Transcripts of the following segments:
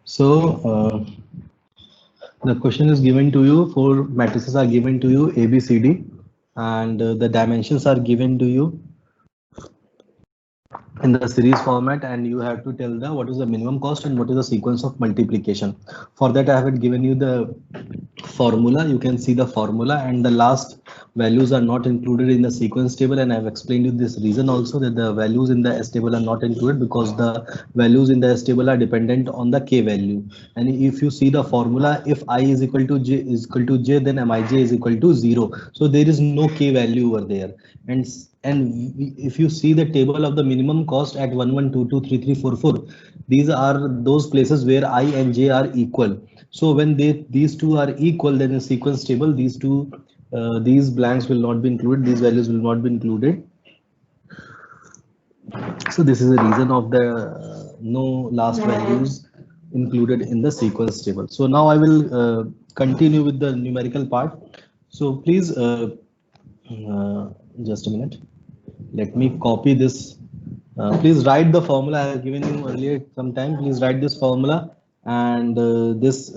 So the question is given to you. Four matrices are given to you, A, B, C, D, and the dimensions are given to you in the series format, and you have to tell the what is the minimum cost and what is the sequence of multiplication. For that, I have given you the formula. You can see the formula, and the last values are not included in the sequence table, and I've explained you this reason also, that the values in the S table are not included because the values in the S table are dependent on the K value. And if you see the formula, if I is equal to J, then Mij is equal to 0. So there is no K value over there. And if you see the table of the minimum cost at 1 1 2 2 3 3 4 4, these are those places where I and J are equal. So when these two are equal, then in sequence table these blanks will not be included, these values will not be included. So this is the reason of the no last values included in the sequence table. So now I will continue with the numerical part. So please just a minute. Let me copy this. Please write the formula I have given you earlier sometime. Please write this formula and this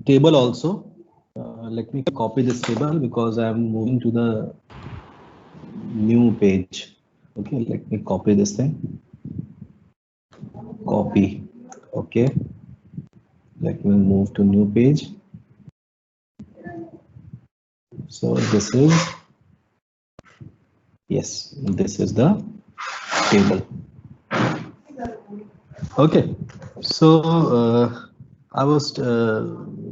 table also. Let me copy this table because I am moving to the new page. Okay, let me copy this thing. Copy. Okay. Let me move to new page. So this is, yes, this is the table. Okay, so I was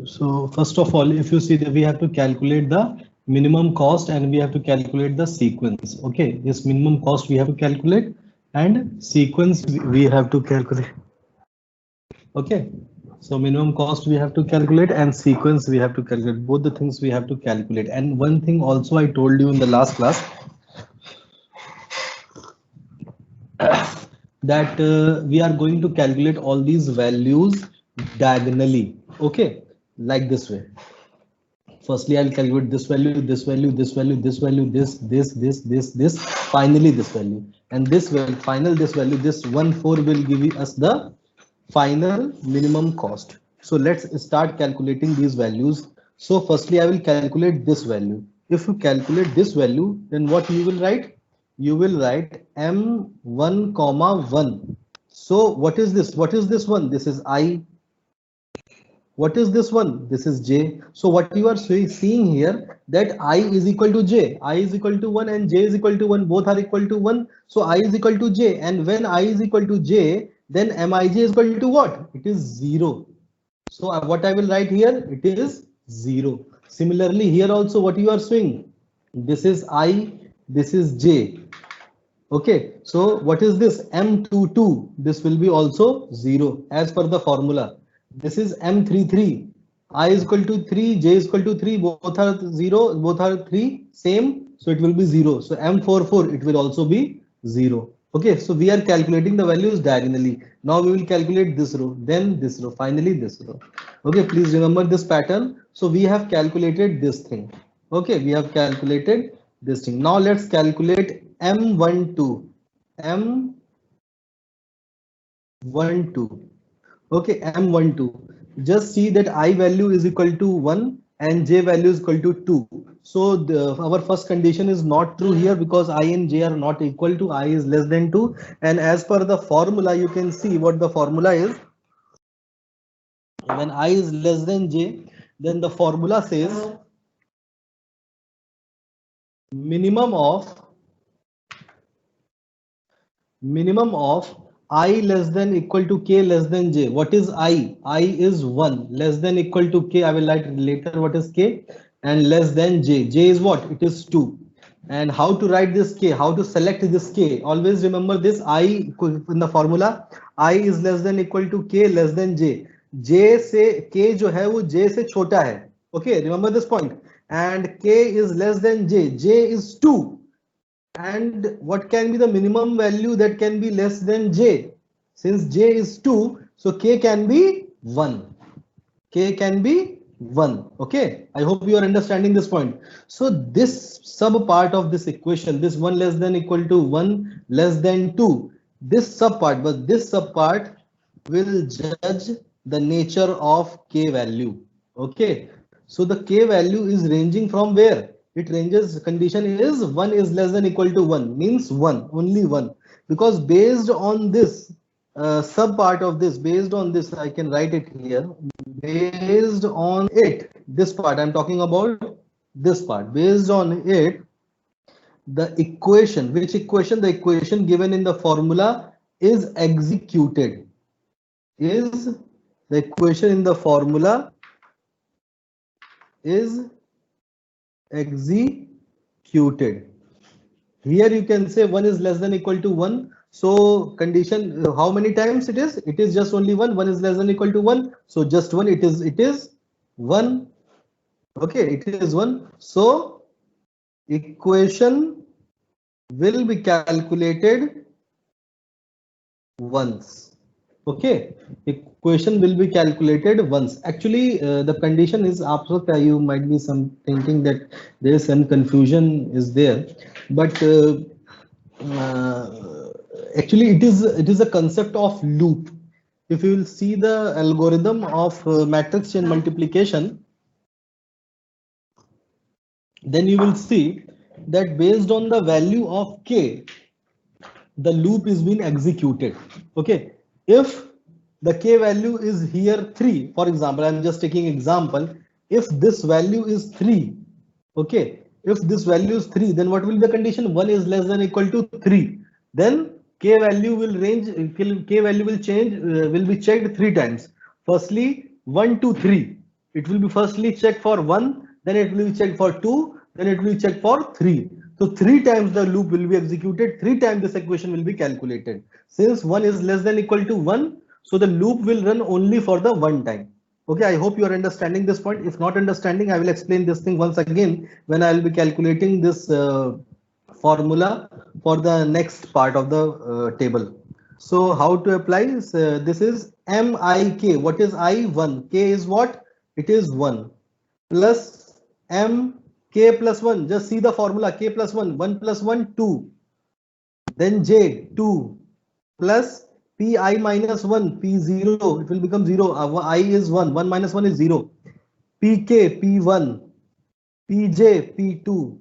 so first of all, if you see that we have to calculate the minimum cost and we have to calculate the sequence. Okay, this minimum cost we have to calculate and sequence we have to calculate. Okay, so minimum cost we have to calculate and sequence we have to calculate. Both the things we have to calculate. And one thing also I told you in the last class, that we are going to calculate all these values diagonally. Okay, like this way. Firstly, I'll calculate this value, this value, this value, this value, this, finally this value, and this will final this value, this 1 4 will give us the final minimum cost. So let's start calculating these values. So firstly, I will calculate this value. If you calculate this value, then what you will write? You will write M1 comma 1. So what is this? What is this one? This is I. What is this one? This is J. So what you are seeing here, that I is equal to J. I is equal to 1 and J is equal to 1. Both are equal to 1. So I is equal to J. And when I is equal to J, then Mij is equal to what? It is 0. So what I will write here? It is 0. Similarly, here also what you are seeing? This is I. This is J. Okay. So what is this? M22. This will be also 0 as per the formula. This is M33. I is equal to 3, J is equal to 3, both are 0, both are 3, same, so it will be 0. So M44, it will also be 0. Okay, so we are calculating the values diagonally. Now we will calculate this row, then this row, finally this row. Okay, please remember this pattern. So we have calculated this thing. Okay, we have calculated this thing. Now let's calculate M12. M12. Okay, M12. Just see that I value is equal to 1 and J value is equal to 2. So our first condition is not true here because I and J are not equal to, I is less than 2. And as per the formula, you can see what the formula is. When I is less than J, then the formula says minimum of I less than equal to K less than J. What is I? I is 1, less than equal to K. I will write later what is K, and less than J. J is what? It is 2. And how to write this K? How to select this K? Always remember this I in the formula. I is less than equal to K less than J. J से K जो है वो J से छोटा है. Okay, remember this point. And K is less than J. J is 2. And what can be the minimum value that can be less than J? Since J is 2, so K can be 1. K can be 1. Okay, I hope you are understanding this point. So this sub part of this equation, this 1 less than equal to 1 less than 2, this sub part, but this sub part will judge the nature of k value. Okay, so the k value is ranging from where? It ranges, condition is 1 is less than equal to 1, means 1, only 1, because based on this sub part of this, based on this, I can write it here, based on it, this part I'm talking about, this part, based on it, the equation, which equation? The equation given in the formula is executed, is the equation in the formula is executed. Here you can say 1 is less than equal to 1. So condition, how many times it is? It is just only 1. 1 is less than equal to 1. So just 1, it is 1. Okay, it is 1. So equation will be calculated once. Okay, equation will be calculated once. Actually, the condition is absolute. You might be some thinking that there is some confusion is there, but actually it is a concept of loop. If you will see the algorithm of matrix chain multiplication, then you will see that based on the value of k, the loop is being executed. Okay, if the k value is here 3, for example, I'm just taking example, if this value is 3, okay, if this value is 3, then what will be the condition? 1 is less than equal to 3, then k value will range, k value will change, will be checked 3 times. Firstly 1 to 3, it will be firstly checked for 1, then it will be checked for 2, then it will be checked for 3. So 3 times the loop will be executed, 3 times this equation will be calculated. Since 1 is less than equal to 1, so the loop will run only for the one time. Okay, I hope you are understanding this point. If not understanding, I will explain this thing once again when I will be calculating this formula for the next part of the table. So how to apply this is MIK. What is I? 1. K is what? It is 1 plus M K plus 1. Just see the formula. K plus 1. 1 plus 1, 2. Then J, 2 plus Pi minus 1. P 0. It will become 0. I is 1. 1 minus 1 is 0. Pk, P1. Pj, P2.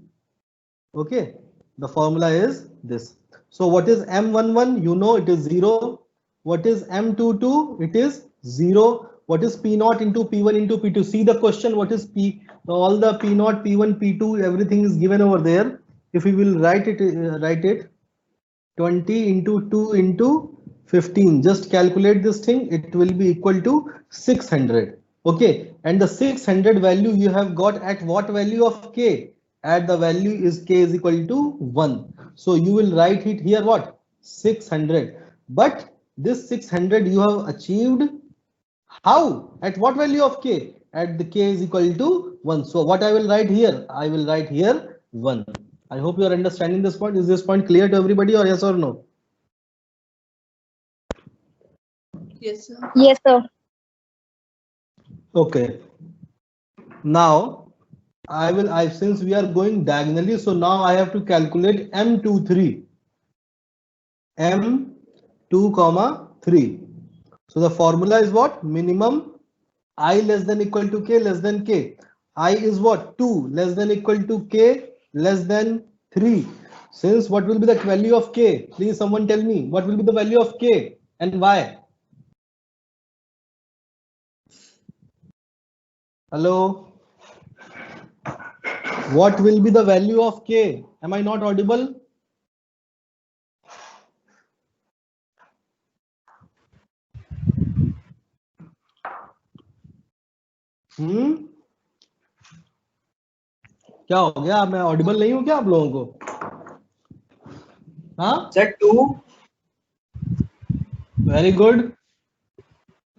Okay, the formula is this. So what is M11? You know it is 0. What is M22? It is 0. What is P0 into P1 into P2? See the question, what is P? All the P0, P1, P2, everything is given over there. If we will write it 20 into 2 into 15. Just calculate this thing. It will be equal to 600. Okay, and the 600 value you have got at what value of k? At the value is k is equal to 1. So you will write it here what? 600. But this 600 you have achieved how? At what value of k? At the k is equal to 1. So what I will write here? I will write here 1. I hope you are understanding this point. Is this point clear to everybody, or yes or no? Yes, sir. Yes, sir. Okay. Now since we are going diagonally, so now I have to calculate M23. M2 comma 3. So the formula is what? Minimum I less than equal to k less than k. I is what? 2 less than equal to k less than 3. Since what will be the value of k? Please someone tell me what will be the value of k and why? Hello? What will be the value of k? Am I not audible? क्या हो गया? मैं Audible नहीं हूँ क्या आप लोगों को? हाँ सर 2. Very good.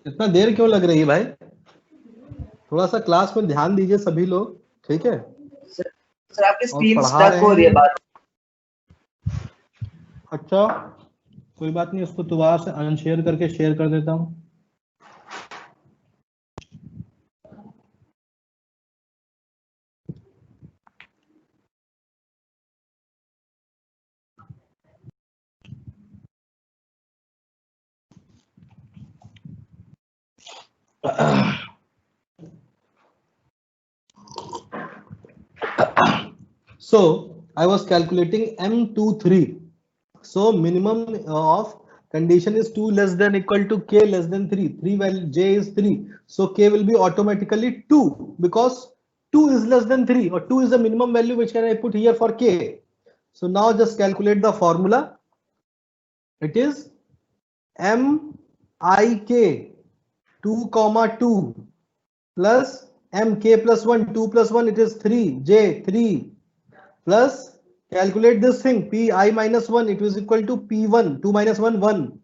इतना देर क्यों लग रही है भाई? थोड़ा सा क्लास में ध्यान दीजिए सभी लोग, ठीक है? सर आपकी स्क्रीन पढ़ा स्टक रहे हो रही है हैं. बार. अच्छा, कोई बात नहीं, उसको दोबारा से अनशेयर करके शेयर कर देता हूँ. So I was calculating M23. So minimum of condition is 2 less than equal to k less than 3. 3 value j is 3. So k will be automatically 2 because 2 is less than 3 or 2 is the minimum value which can I put here for k. So now just calculate the formula. It is MIK 2 comma 2 plus MK plus 1 2 plus 1 it is 3 J 3 plus calculate this thing Pi minus 1 it is equal to P1 2 minus 1 1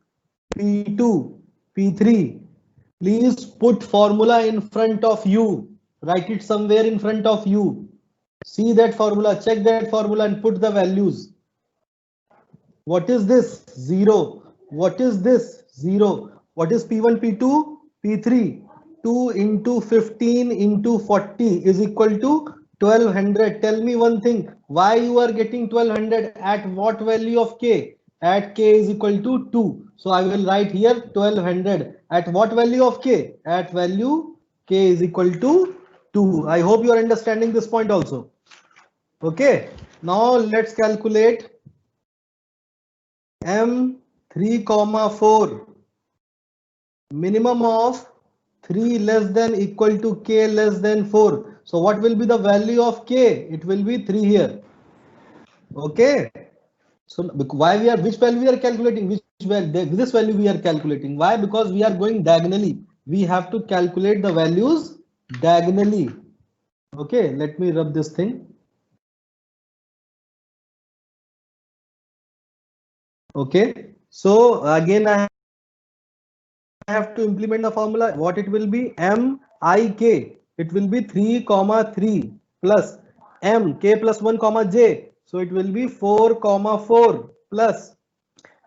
P2 P3. Please put formula in front of you, write it somewhere in front of you, see that formula, check that formula and put the values. What is this? 0. What is this? 0. What is P1, P2, P3? 2 into 15 into 40 is equal to 1200. Tell me one thing. Why you are getting 1200 at what value of k? At k is equal to 2. So I will write here 1200. At what value of k? At value k is equal to 2. I hope you are understanding this point also. Okay. Now let's calculate M3 comma 4 minimum of 3 less than equal to k less than 4. So what will be the value of k? It will be 3 here. Okay. So why we are, which value we are calculating? Which value? This value we are calculating. Why? Because we are going diagonally. We have to calculate the values diagonally. Okay. Let me rub this thing. Okay. So again I have to implement the formula. What it will be? MIK. It will be 3 comma 3 plus M k plus 1 comma j. So it will be 4 comma 4 plus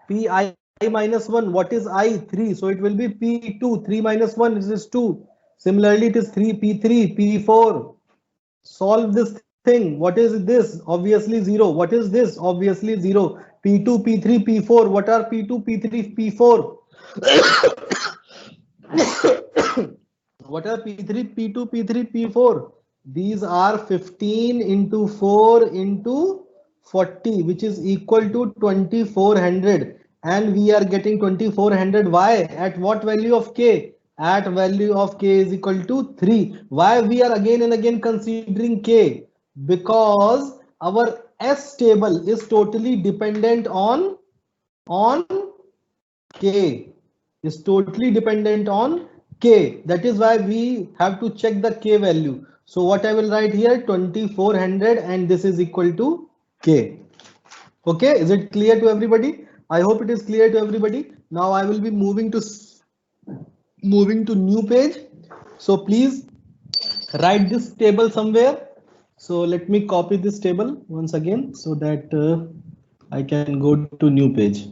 Pi minus 1. What is I? 3. So it will be P2. 3 minus 1 is 2. Similarly, it is 3 P3 P4. Solve this thing. What is this? Obviously 0. What is this? Obviously 0. P2 P3 P4. What are P2 P3 P4? What are P3 P2 P3 P4? These are 15 into 4 into 40, which is equal to 2400, and we are getting 2400. Why? At what value of k? At value of k is equal to 3. Why we are again and again considering k? Because our S table is totally dependent on k, is totally dependent on k. That is why we have to check the k value. So what I will write here, 2400, and this is equal to k. Okay, is it clear to everybody? I hope it is clear to everybody. Now I will be moving to new page. So please write this table somewhere. So let me copy this table once again so that I can go to new page.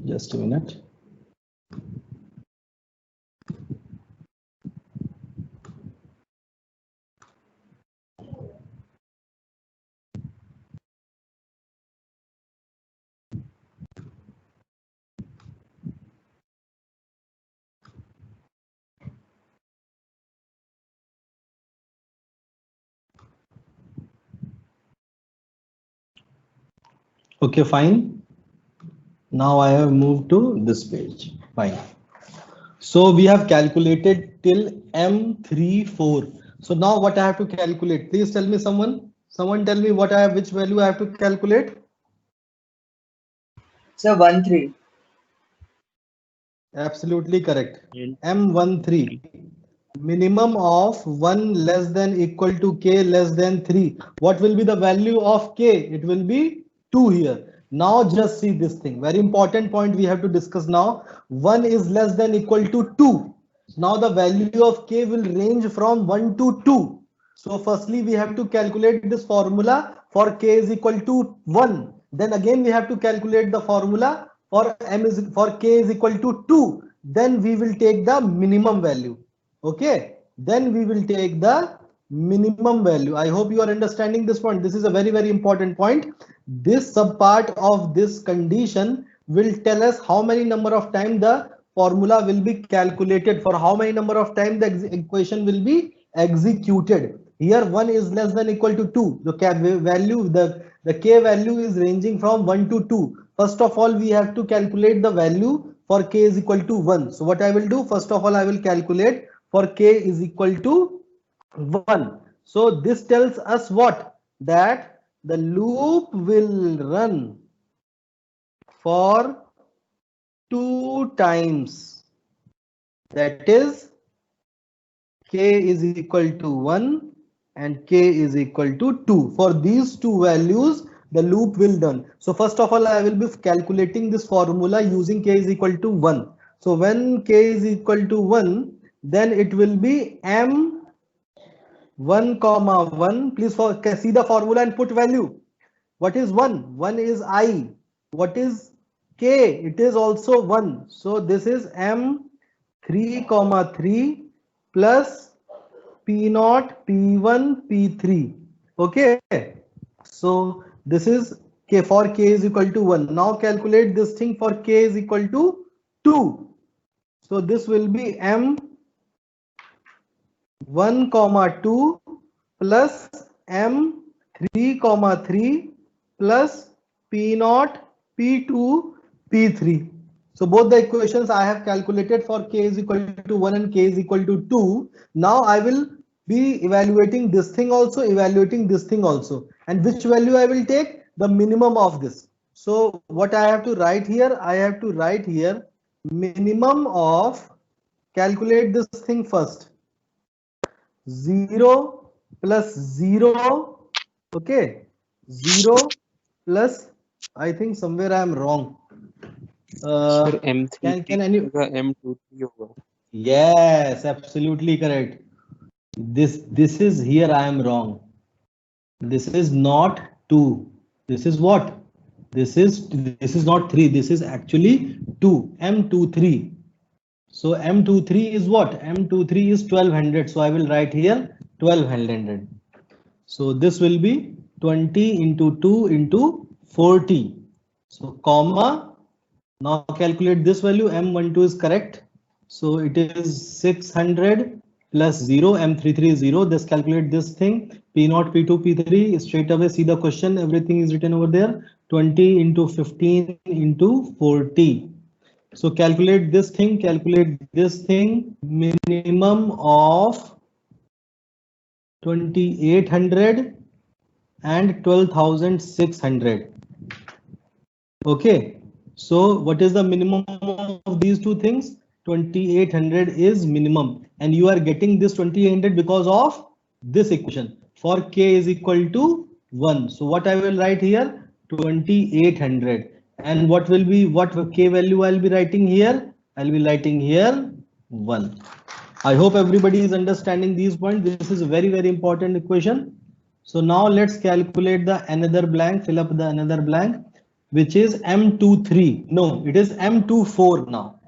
Just a minute. Okay, fine. Now I have moved to this page. Fine. So we have calculated till M34. So now what I have to calculate? Please tell me someone. Someone tell me what I have, which value I have to calculate? So 1 3. Absolutely correct. M13. Minimum of 1 less than equal to k less than 3. What will be the value of k? It will be 2 here. Now just see this thing. Very important point we have to discuss now. 1 is less than equal to 2. Now the value of k will range from 1 to 2. So firstly we have to calculate this formula for k is equal to 1. Then again we have to calculate the formula for k is equal to 2. Then we will take the minimum value. Okay, then we will take the minimum value. I hope you are understanding this point. This is a very, very important point. This subpart of this condition will tell us how many number of times the formula will be calculated, for how many number of times the equation will be executed. Here 1 is less than equal to 2. The value, the k value is ranging from 1 to 2. First of all, we have to calculate the value for k is equal to 1. So what I will do, first of all, I will calculate for k is equal to 1. So this tells us what? That the loop will run for 2 times. That is, k is equal to 1 and k is equal to 2. For these two values, the loop will run. So first of all, I will be calculating this formula using k is equal to 1. So when k is equal to 1, then it will be m 1 comma 1. Please see the formula and put value. What is 1? 1 is I. What is k? It is also 1. So this is m 3 comma 3 plus p0 p1 p3. Okay. So this is k, for k is equal to 1. Now calculate this thing for k is equal to 2. So this will be m 1 comma 2 plus m 3 comma 3 plus p0 p2 p3. So both the equations I have calculated for k is equal to 1 and k is equal to 2. Now I will be evaluating this thing also, evaluating this thing also, and which value I will take? The minimum of this. So what I have to write here? I have to write here minimum of, calculate this thing first, 0 plus 0. Okay, 0 plus, I think somewhere I am wrong. Sir, M3 Can any? M23 होगा. Yes, absolutely correct. This is, here I am wrong. This is not 2. This is what? This is not 3. This is actually 2. M23. So M23 is what? M23 is 1200. So I will write here 1200. So this will be 20 into 2 into 40. So comma. Now calculate this value. M12 is correct. So it is 600 plus 0. M33 is 0. Just calculate this thing. P0, P2, P3. Straight away see the question. Everything is written over there. 20 into 15 into 40. So calculate this thing. Calculate this thing. Minimum of 2800 and 12,600. Okay. So what is the minimum of these two things? 2800 is minimum, and you are getting this 2800 because of this equation. For k is equal to 1. So what I will write here? 2800. And what will be, what k value I'll be writing here? I'll be writing here 1. I hope everybody is understanding these points. This is a very, very important equation. So now let's calculate the another blank, fill up the another blank, which is M23. No, it is M24 now.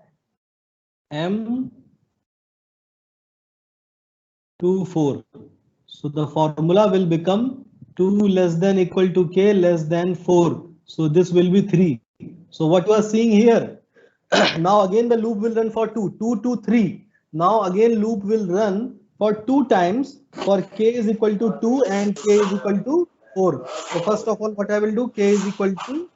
M24. So the formula will become 2 less than equal to k less than 4. So this will be 3. So what you are seeing here, now again the loop will run for 2 to 3. Now again loop will run for 2 times for k is equal to 2 and k is equal to 4. So first of all, what I will do, k is equal to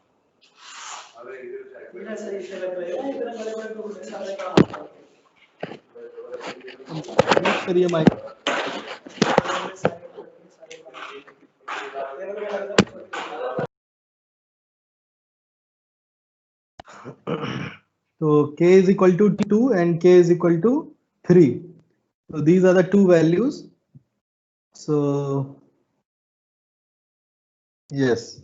so k is equal to 2 and k is equal to 3. So these are the two values. So yes.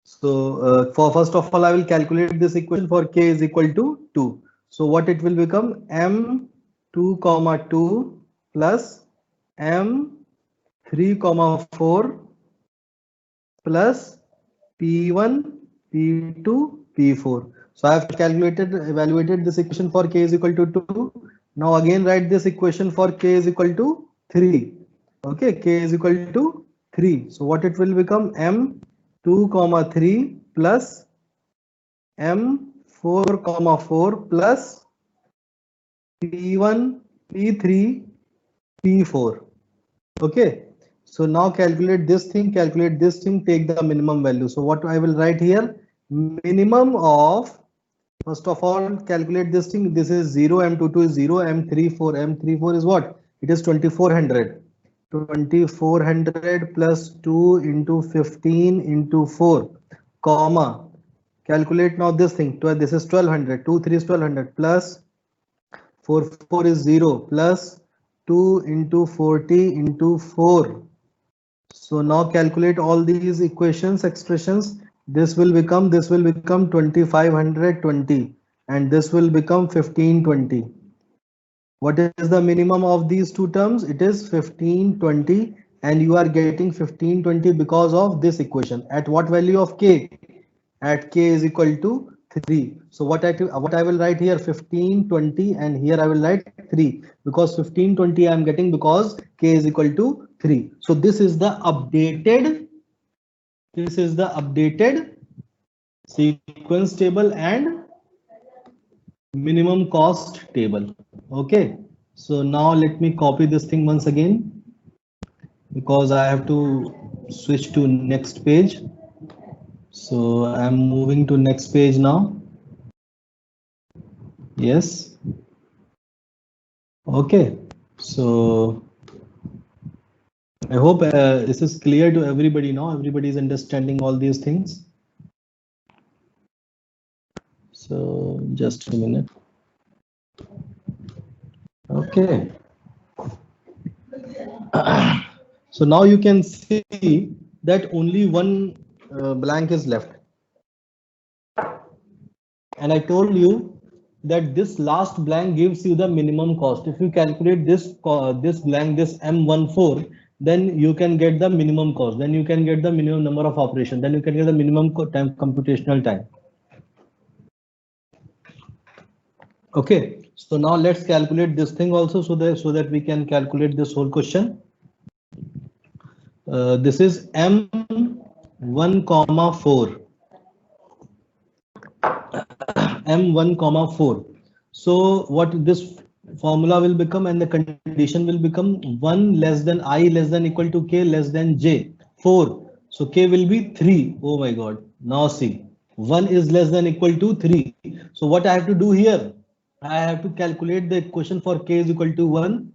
So for first of all, I will calculate this equation for k is equal to 2. So what it will become? M2 comma 2 plus M3 comma 4 plus P1, P2, P4. So I have evaluated this equation for k is equal to 2. Now again write this equation for k is equal to 3. Okay, k is equal to 3. So what it will become? M2 comma 3 plus M4 4, plus P1, P3, P4. Okay. So now calculate this thing, take the minimum value. So what I will write here, minimum of, first of all, calculate this thing. This is 0, M22 is 0, M34 is what? It is 2400. 2400 plus 2 into 15 into 4, comma. Calculate now this thing. This is 1200. 2, 3 is 1200 plus 4, 4 is 0 plus 2 into 40 into 4. So now calculate all these expressions. This will become 2520 and this will become 1520. What is the minimum of these two terms? It is 1520 and you are getting 1520 because of this equation. At what value of k? At k is equal to 3. So what I will write here 1520 and here I will write 3 because 1520 I am getting because k is equal to 3. So this is the updated sequence table and minimum cost table. Okay, so now let me copy this thing once again because I have to switch to next page. So I'm moving to next page now. Yes. Okay, so I hope this is clear to everybody now. Everybody is understanding all these things. So just a minute. Okay. So now you can see that only one blank is left. And I told you that this last blank gives you the minimum cost. If you calculate this blank, this M14, then you can get the minimum cost. Then you can get the minimum number of operations. Then you can get the minimum computational time. Okay, so now let's calculate this thing also so that we can calculate this whole question. This is M1, 4. M1, 4. So what this formula will become and the condition will become 1 less than I less than equal to k less than j 4. So k will be 3. Oh my god. Now see, 1 is less than equal to 3. So what I have to do here? I have to calculate the equation for k is equal to 1,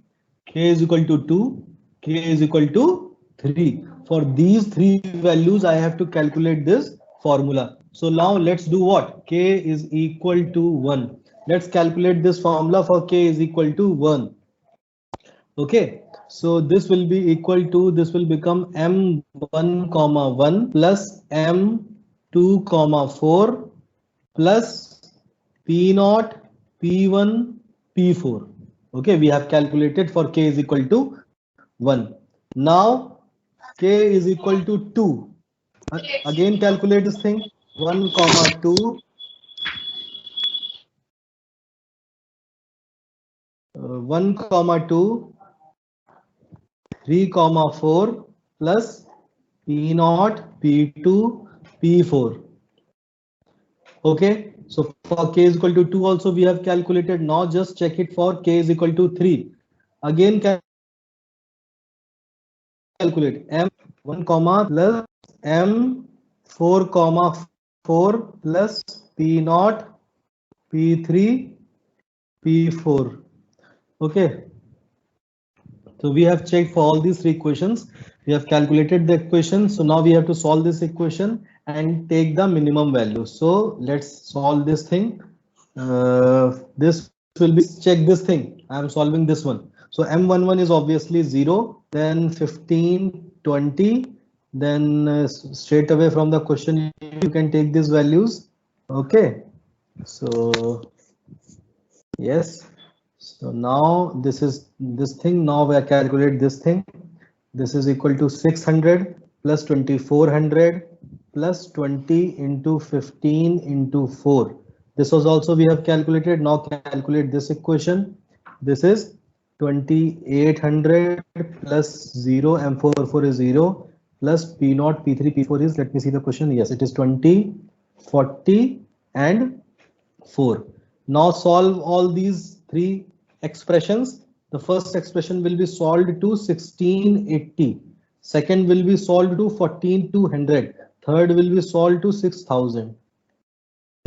k is equal to 2, k is equal to 3. For these three values, I have to calculate this formula. So now let's do what? K is equal to 1. Let's calculate this formula for k is equal to 1. Okay, so this will be equal to, this will become M1, 1 plus M2, 4 plus P0, P1, P4. Okay, we have calculated for k is equal to 1. Now k is equal to 2. Again calculate this thing. 1, 2. 1, 2. 3, 4 plus P0, P2, P4. Okay, so for k is equal to 2 also we have calculated. Now just check it for k is equal to 3. Again calculate M1, plus M4, 4 plus P0, P3, P4. Okay, so we have checked for all these three equations. We have calculated the equation. So now we have to solve this equation and take the minimum value. So let's solve this thing. This will be, check this thing. I am solving this one. So M11 is obviously 0, then 15, 20, then straight away from the question you can take these values. Okay, so yes. So now this is this thing. Now we calculate this thing. This is equal to 600 plus 2400 plus 20 into 15 into 4. This was also we have calculated. Now calculate this equation. This is 2800 plus 0, M44 is 0 plus P0, P3, P4 is, let me see the question. Yes, it is 20, 40 and 4. Now solve all these three expressions. The first expression will be solved to 1680. Second will be solved to 14200. Third will be solved to 6000.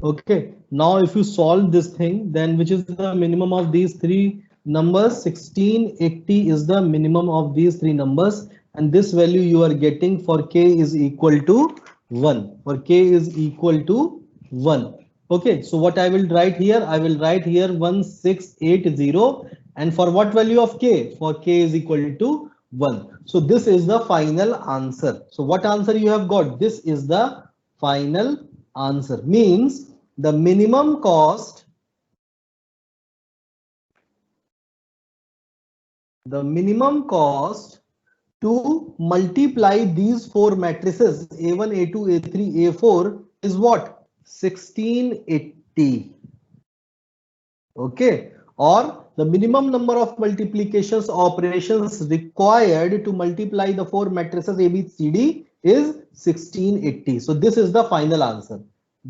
Okay. Now if you solve this thing, then which is the minimum of these three numbers? 1680 is the minimum of these three numbers, and this value you are getting for k is equal to 1. For k is equal to 1. Okay, so what I will write here? I will write here 1680, and for what value of k? For k is equal to 1. So this is the final answer. So what answer you have got? This is the final answer. Means the minimum cost, to multiply these four matrices A1, A2, A3, A4 is what? 1680. Okay, or the minimum number of multiplications operations required to multiply the four matrices A, B, C, D is 1680. So this is the final answer.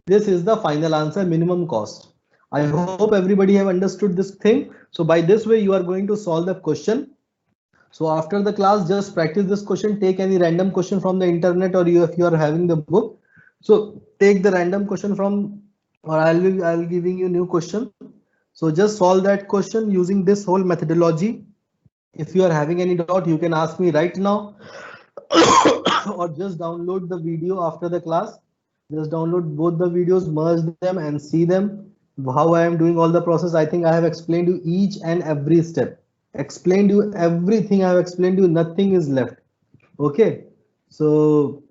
This is the final answer, minimum cost. I hope everybody have understood this thing. So by this way you are going to solve the question. So after the class, just practice this question. Take any random question from the internet, or if you are having the book. So take the random question from, or I'll giving you new question. So just solve that question using this whole methodology. If you are having any doubt, you can ask me right now, or just download the video after the class. Just download both the videos, merge them and see them. How I am doing all the process. I think I have explained you each and every step. Explained you everything. I have explained you, nothing is left. Okay, so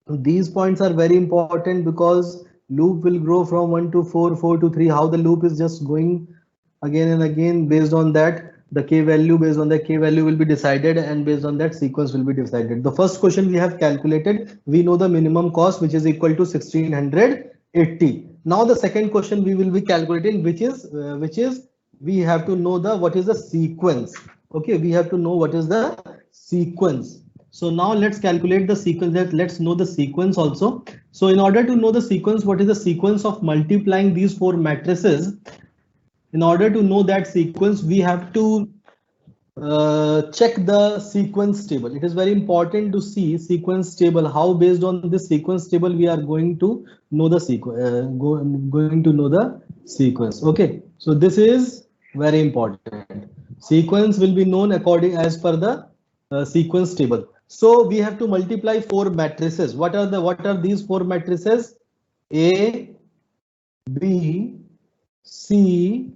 these points are very important because loop will grow from 1 to 4, 4 to 3. How the loop is just going again and again, based on that the k value, based on the k value will be decided, and based on that sequence will be decided. The first question we have calculated, we know the minimum cost, which is equal to 1680. Now the second question we will be calculating, which is we have to know the what is the sequence. Okay, we have to know what is the sequence. So now let's calculate the sequence. Let's know the sequence also. So in order to know the sequence, what is the sequence of multiplying these four matrices? In order to know that sequence, we have to check the sequence table. It is very important to see sequence table. How based on this sequence table we are going to know the sequence. Going to know the sequence. Okay, so this is very important. Sequence will be known according as per the sequence table. So we have to multiply four matrices. What are these four matrices? A, B, C,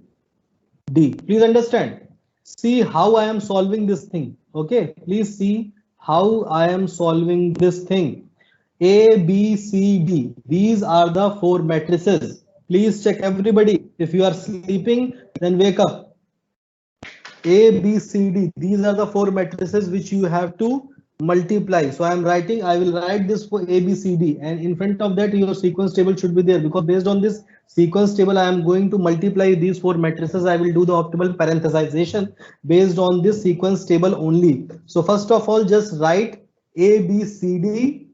D. Please understand. See how I am solving this thing. Okay, please see how I am solving this thing. A, B, C, D. These are the four matrices. Please check, everybody. If you are sleeping, then wake up. A, B, C, D. These are the four matrices which you have to multiply. So I am writing, I will write this for A, B, C, D, and in front of that your sequence table should be there, because based on this sequence table I am going to multiply these four matrices. I will do the optimal parenthesization based on this sequence table only. So first of all, just write A, B, C, D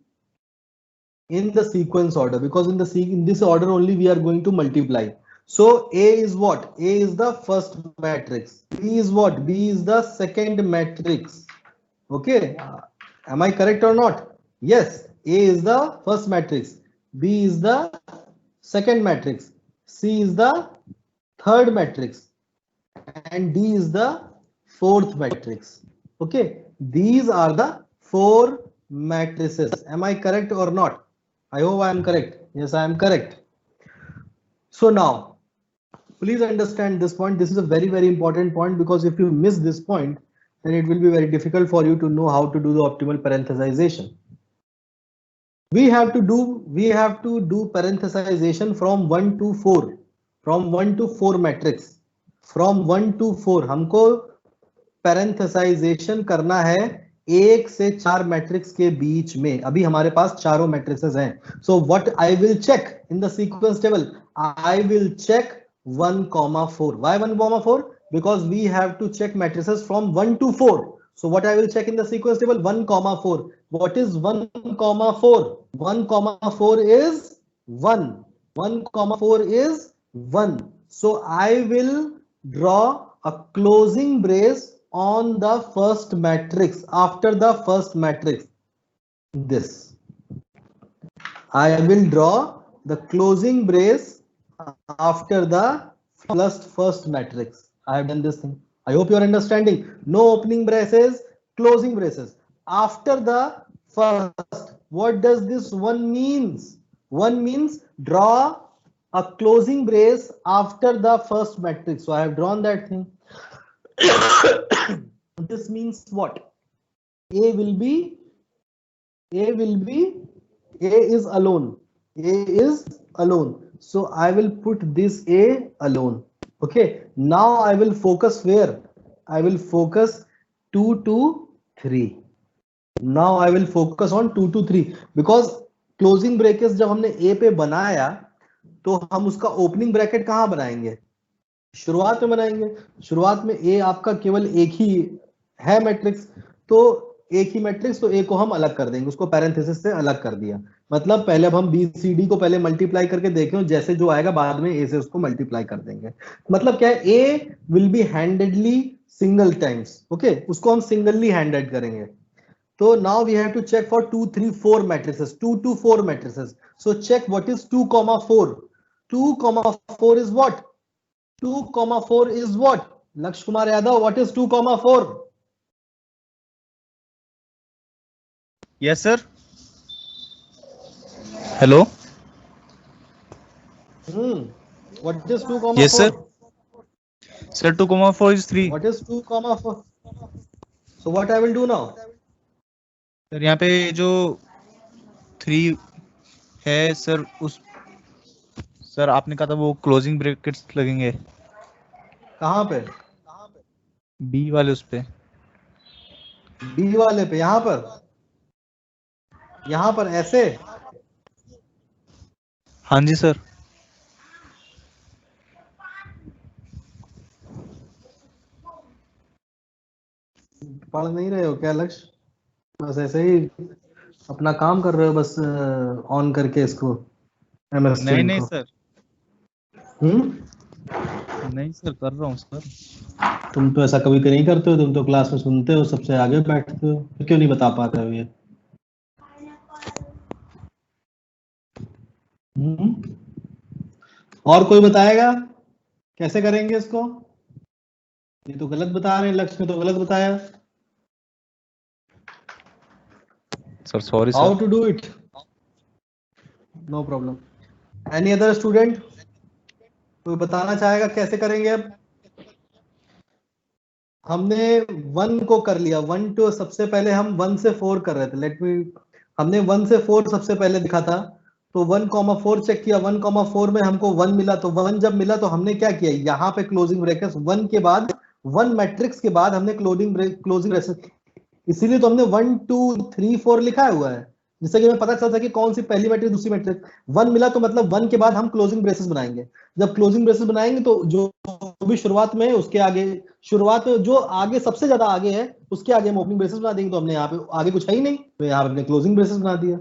in the sequence order, because in this order only we are going to multiply. So A is what? A is the first matrix. B is what? B is the second matrix. Okay, am I correct or not? Yes, A is the first matrix, B is the second matrix, C is the third matrix, and D is the fourth matrix. Okay, these are the four matrices. Am I correct or not? I hope I am correct. Yes, I am correct. So now, please understand this point. This is a very, very important point, because if you miss this point, then it will be very difficult for you to know how to do the optimal parenthesization. We have to do parenthesization from 1 to 4, from 1 to 4 matrix, from 1 to 4 हमको parenthesization करना है 1 से 4 matrix के बीच में. अभी हमारे पास चारों matrices हैं. So what I will check in the sequence table, I will check 1,4. Why 1,4? Because we have to check matrices from 1 to 4. So what I will check in the sequence table? 1,4. What is 1,4? 1,4 is 1. 1,4 is 1. So I will draw a closing brace on the first matrix. After the first matrix, this. I will draw the closing brace after the first matrix. I have done this thing. I hope you are understanding. No opening braces, closing braces. After the first, what does this one means? One means draw a closing brace after the first matrix. So I have drawn that thing. This means what? A is alone. A is alone. So I will put this A alone. Okay. Now I will focus where? I will focus 2 to 3. Now I will focus on 2 to 3 because closing brackets जब हमने A पे बनाया तो हम उसका opening bracket कहां बनाएंगे? शुरुआत में बनाएंगे. शुरुआत में A आपका केवल एक ही है मैट्रिक्स, तो एक ही मैट्रिक्स, तो A को हम अलग कर देंगे, उसको पैरेंथेसिस से अलग कर दिया. मतलब पहले अब हम BCD को पहले मल्टीप्लाई करके देखें, जैसे जो आएगा बाद में A से उसको मल्टीप्लाई कर देंगे. मतलब क्या है? A will be handedly single times. Okay, उसको हम सिंगलली हैंडेड करेंगे. So now we have to check for 2, 3, 4 matrices, 2 to 4 matrices. So check what is 2, 4. 2, 4 is what? 2, 4 is what? Laksh Kumar Yadav, what is 2, 4? Yes, sir. Hello. What is 2, 4? Yes, sir. Sir, 2, 4 is 3. What is 2, 4? So what I will do now? Sir यहाँ पे जो 3 है sir, उस sir आपने कहा था वो closing brackets लगेंगे. कहाँ पे? बी वाले उस पे. बी वाले पे? यहाँ पर ऐसे? हाँ जी सर. पढ़ नहीं रहे हो क्या लक्ष्य? बस ऐसे ही अपना काम कर रहे हो, बस ऑन करके इसको MS Teams नहीं को. सर. नहीं सर, कर रहा हूँ सर. तुम तो ऐसा कभी नहीं करते हो, तुम तो क्लास में सुनते हो, सबसे आगे बैठते हो, फिर क्यों नहीं बता पाते हो ये? और कोई बताएगा कैसे करेंगे इसको? ये तो गलत बता रहे हैं, लक्ष्य ने तो गलत बताया. Sir sorry sir. How to do it? No problem. Any other student कोई बताना चाहेगा कैसे करेंगे? अब हमने 1 को कर लिया. 1 to सबसे पहले हम 1 से 4 कर रहे थे. हमने 1 से 4 सबसे पहले लिखा था, तो 1, 4 चेक किया. 1, 4 में हमको 1 मिला, तो 1 जब मिला तो हमने क्या किया? यहाँ पे क्लोजिंग ब्रैकेट्स 1 के बाद, 1 मैट्रिक्स के बाद हमने क्लोजिंग ब्रैकेट्स, इसीलिए तो हमने 1, 2, 3, 4 लिखा हुआ है, जिससे कि हमें पता चल सके कौन सी पहली मैट्रिक्स दूसरी मैट्रिक्स. 1 मिला तो मतलब 1 के बाद हम क्लोजिंग ब्रेसेस बनाएंगे. जब क्लोजिंग ब्रेसेस बनाएंगे तो जो भी शुरुआत में है उसके आगे, शुरुआत में जो आगे सबसे ज्यादा आगे है उसके आगे हम ओपनिंग ब्रेसेस बना देंगे. तो हमने यहाँ पे आगे कुछ है ही नहीं, तो यहाँ पे हमने क्लोजिंग ब्रेसेस बना दिया.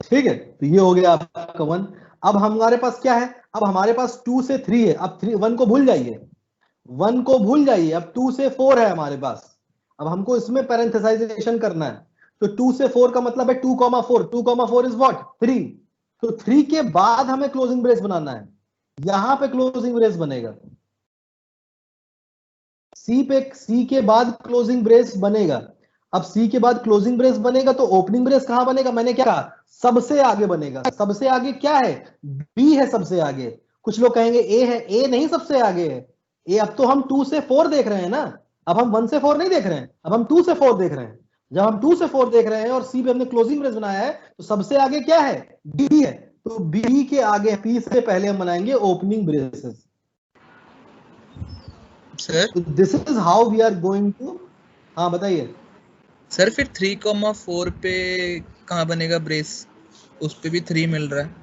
ठीक है, तो ये हो गया आपका 1. अब हमारे पास क्या है? अब हमारे पास 2 से 3 है. अब 1 को भूल जाइए, 1 को भूल जाइए. अब 2 से 4 है हमारे पास. अब हमको इसमें पैरेंथेसाइजेशन करना है. तो 2 से 4 का मतलब है 2, 4. 2, 4 इज व्हाट? 3. तो 3 के बाद हमें क्लोजिंग ब्रेस बनाना है. यहां पे क्लोजिंग ब्रेस बनेगा. सी के बाद क्लोजिंग ब्रेस बनेगा. अब सी के बाद क्लोजिंग ब्रेस बनेगा तो ओपनिंग ब्रेस कहां बनेगा? मैंने क्या कहा? सबसे आगे बनेगा. सबसे आगे क्या है? बी है सबसे आगे. कुछ लोग कहेंगे ए है. ए नहीं सबसे आगे है. ए अब तो हम 2 से 4 देख रहे हैं ना. अब हम 1 से 4 नहीं देख रहे हैं, अब हम 2 से 4 देख रहे हैं. जब हम 2 से 4 देख रहे हैं और सी पे हमने क्लोजिंग ब्रेस बनाया है, तो सबसे आगे क्या है? बी है. तो बी के आगे पी से पहले हम बनाएंगे opening braces. Sir this is how we are going to. हाँ बताइए सर. फिर 3,4 पे कहाँ बनेगा ब्रेस? उस पे भी 3 मिल रहा है.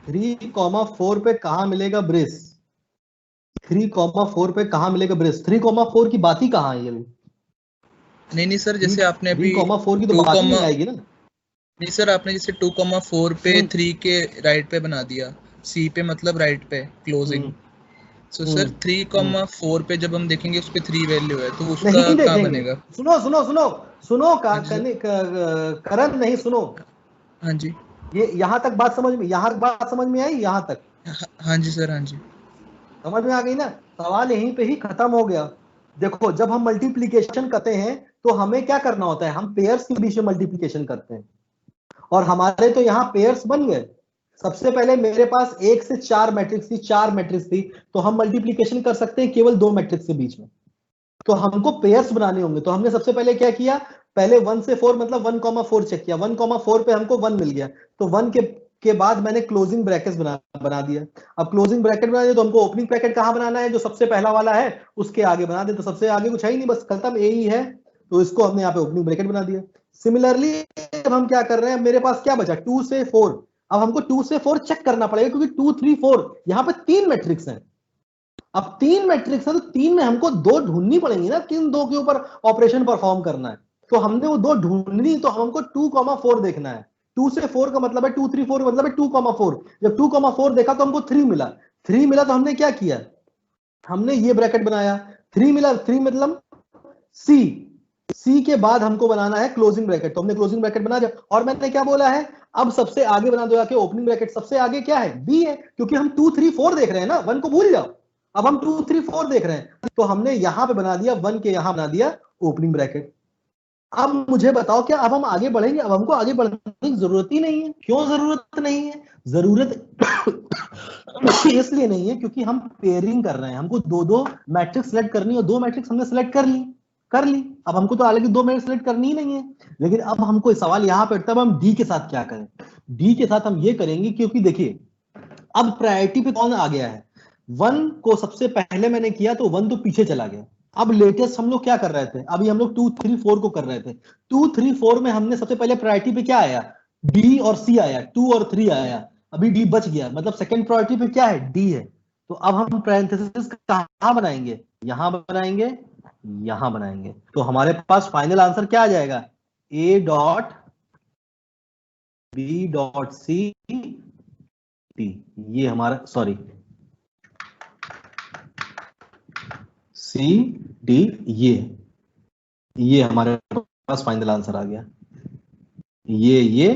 3,4 पे कहाँ मिलेगा ब्रेस? 3,4 पे कहाँ मिलेगा ब्रेस? 3,4 की बात ही कहाँ है? ये नहीं सर, जैसे आपने अभी 3,4 की तो बात ही नहीं आएगी ना. नहीं सर, आपने जैसे 2,4 पे 3 के राइट पे बना दिया, सी पे मतलब राइट पे क्लोजिंग। सो सर 3,4 पे जब हम देखेंगे उस पे 3 वैल्यू है, तो उसका नहीं कहाँ देखेंगे। बनेगा? सुनो सुनो सुनो सुनो हाँ जी सर। करण नहीं सुनो, हाँ जी। ये यहाँ तक बात समझ में, यहाँ बात समझ में आई, यहाँ तक हाँ जी सर। हाँ जी। समझ में आ गई ना? सवाल यहीं पे ही खत्म हो गया। देखो जब हम मल्टीप्लीकेशन करते हैं तो हमें क्या करना होता है, हम पेयर्स के बीच में मल्टीप्लीकेशन करते हैं, और हमारे तो यहाँ पेयर्स बन गए। सबसे पहले मेरे पास 1 से 4 मैट्रिक्स थी, 4 मैट्रिक्स थी, तो हम मल्टीप्लीकेशन कर सकते हैं केवल 2 मैट्रिक्स के बीच में। तो हमको पेयर्स बनाने होंगे, तो हमने सबसे पहले क्या किया, पहले 1 से 4 मतलब 1,4 चेक किया, 1,4 पे हमको 1 मिल गया, तो 1 के बाद मैंने क्लोजिंग ब्रैकेट बना दिया। अब क्लोजिंग ब्रैकेट बना दिया तो हमको ओपनिंग ब्रैकेट कहां बनाना है, जो सबसे पहला वाला है उसके आगे बना दे, तो सबसे आगे कुछ है ही नहीं, बस खत्म, ए ही है, तो इसको हमने यहाँ पे ओपनिंग ब्रैकेट बना दिया। सिमिलरली अब हम क्या कर रहे हैं, मेरे पास क्या बचा 2 से 4, अब हमको 2 से 4 चेक करना पड़ेगा, क्योंकि 2 3 4 यहाँ पे 3 मैट्रिक्स हैं। अब 3 मैट्रिक्स है तो 3 में हमको 2 ढूंढनी पड़ेंगी ना, 2 के ऊपर ऑपरेशन परफॉर्म करना है, तो हमने वो 2 ढूंढनी, तो हमको 2,4 देखना है। 2 से 4 का मतलब है 2 3 4 मतलब है 2,4, जब 2,4 देखा तो हमको 3 मिला, 3 मिला तो हमने क्या किया, हमने ये ब्रैकेट बनाया, 3 मिला, 3 मतलब सी के बाद हमको बनाना है क्लोजिंग ब्रैकेट, तो हमने क्लोजिंग ब्रैकेट बना दिया। और मैंने क्या बोला है, अब सबसे आगे बना दो जाके ओपनिंग ब्रैकेट, सबसे आगे क्या है, बी है, क्योंकि हम 2 3 4 देख रहे हैं ना, 1 को भूल जाओ, अब हम 2 3 4 देख रहे हैं, तो हमने यहां पे बना दिया 1 के यहां बना दिया ओपनिंग ब्रैकेट। अब मुझे बताओ क्या अब हम आगे बढ़ेंगे, अब हमको आगे बढ़ने की जरूरत ही नहीं है। क्यों जरूरत नहीं है, जरूरत इसलिए नहीं है क्योंकि हम पेयरिंग कर रहे हैं, हमको 2 मैट्रिक्स सेलेक्ट करनी है, और 2 मैट्रिक्स हमने सेलेक्ट कर ली, अब हमको तो अलग 2 मैट्रिक्स सेलेक्ट करनी ही नहीं है। लेकिन अब हमको सवाल यहां पे उठता है, हम डी के साथ क्या करें, डी के साथ हम ये करेंगे, क्योंकि देखिए अब प्रायोरिटी पे कौन आ गया है, 1 को सबसे पहले मैंने किया तो 1 तो पीछे चला गया। अब लेटेस्ट हम लोग क्या कर रहे थे, अभी हम लोग 2 3 4 को कर रहे थे, 2 3 4 में हमने सबसे पहले प्रायोरिटी पे क्या आया, डी और सी आया, 2 और 3 आया, अभी डी बच गया, मतलब सेकंड प्रायोरिटी पे क्या है, डी है। तो अब हम पैरेंथेसिस कहां बनाएंगे, यहां बनाएंगे, यहां बनाएंगे, तो हमारे पास फाइनल आंसर क्या आ जाएगा, A dot B dot C D, ये हमारा, सॉरी सी डी, ये हमारे पास फाइनल आंसर आ गया, ये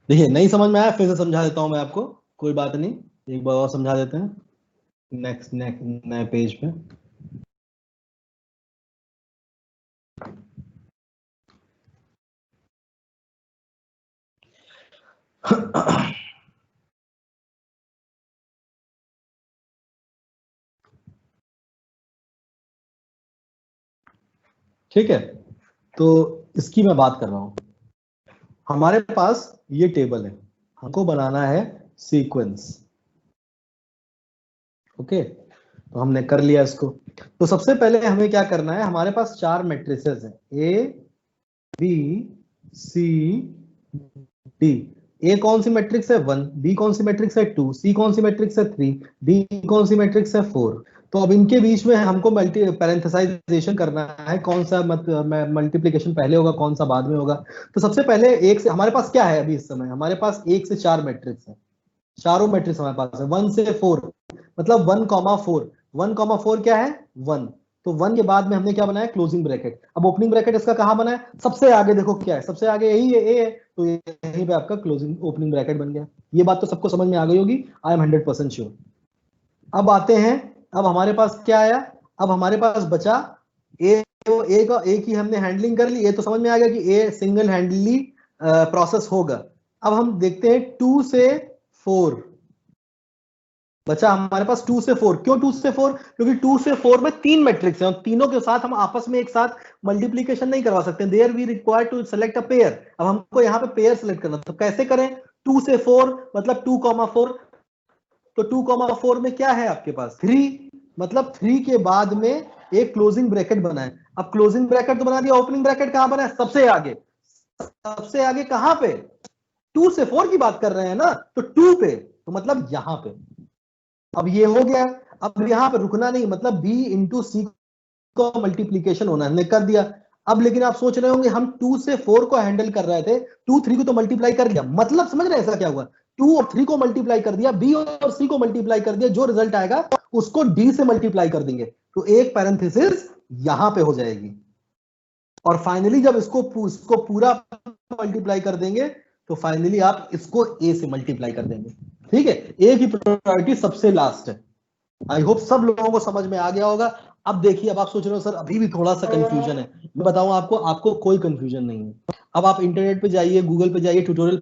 देखिए नहीं समझ में आया, फिर से समझा देता हूं मैं आपको, कोई बात नहीं, एक बार और समझा देते हैं, नेक्स्ट नए पेज पे। ठीक है, तो इसकी मैं बात कर रहा हूं, हमारे पास ये टेबल है, हमको बनाना है सीक्वेंस, ओके, तो हमने कर लिया इसको। तो सबसे पहले हमें क्या करना है, हमारे पास 4 मैट्रिसेस हैं, ए बी सी डी। ए कौन सी मैट्रिक्स है 1, बी कौन सी मैट्रिक्स है 2, सी कौन सी मैट्रिक्स है 3, डी कौन सी मैट्रिक्स है 4। तो अब इनके बीच में हमको पैरेंथेसाइजेशन करना है, कौन सा मल्टीप्लिकेशन पहले होगा, कौन सा बाद में होगा। तो सबसे पहले एक से, हमारे पास क्या है अभी इस समय, हमारे पास 1 से 4 मैट्रिक्स है, चारों मैट्रिक्स हमारे पास है, 1 से 4 मतलब 1,4, 1,4 क्या है 1, तो 1 के बाद में हमने क्या बनाया, क्लोजिंग ब्रैकेट। अब ओपनिंग ब्रैकेट इसका कहां बना है, सबसे आगे देखो क्या है, सबसे आगे यही है, ए है, तो यहीं पे आपका क्लोजिंग ओपनिंग ब्रैकेट बन गया। ये बात तो सबको समझ में आ गई होगी, आई एम 100% श्योर। अब आते हैं, अब हमारे पास क्या आया, अब हमारे पास बचा ए, तो ए का एक ही हमने हैंडलिंग कर ली, ये तो समझ में आ गया कि ए सिंगल हैंडली प्रोसेस होगा। अब हम देखते हैं 2 से 4 बचा हमारे पास, 2 से 4, क्यों 2 से 4, क्योंकि 2 से 4 में 3 मैट्रिक्स हैं, और तीनों के साथ हम आपस में एक साथ मल्टीप्लीकेशन नहीं करवा सकते, there we require to select a pair. अब हमको यहाँ पे पेयर सेलेक्ट करना, तो कैसे करें, 2 से 4 मतलब 2,4, तो 2,4 में क्या है आपके पास 3, मतलब 3 के बाद में एक क्लोजिंग ब्रैकेट बना है। अब क्लोजिंग ब्रैकेट तो बना दिया, ओपनिंग ब्रैकेट कहां बना है, सबसे आगे, सबसे आगे कहां पे, 2 से 4 की बात कर रहे हैं ना, तो 2 पे, तो मतलब यहां पे। अब ये हो गया, अब यहां पे रुकना नहीं, मतलब b इंटू सी को मल्टीप्लीकेशन होना, हमने कर दिया। अब लेकिन आप सोच रहे होंगे हम 2 से 4 को हैंडल कर रहे थे, 2 3 को तो मल्टीप्लाई कर दिया, मतलब समझ रहे हैं ऐसा क्या हुआ, 2 और 3 को मल्टीप्लाई कर दिया, बी और सी को मल्टीप्लाई कर दिया, जो रिजल्ट आएगा उसको डी से मल्टीप्लाई कर देंगे, तो एक पैरेंथेसिस यहां पे हो जाएगी, और फाइनली जब इसको पूरा मल्टीप्लाई कर देंगे तो फाइनली आप इसको ए से मल्टीप्लाई कर देंगे। ठीक है, ए की प्रायोरिटी सबसे लास्ट है। आई होप सब लोगों को समझ में आ गया होगा। अब देखिए, अब आप सोच रहे हो सर अभी भी थोड़ा सा कंफ्यूजन है, मैं बताऊं आपको कोई कंफ्यूजन नहीं है। अब आप इंटरनेट पे जाइए, गूगल पे जाइए, ट्यूटोरियल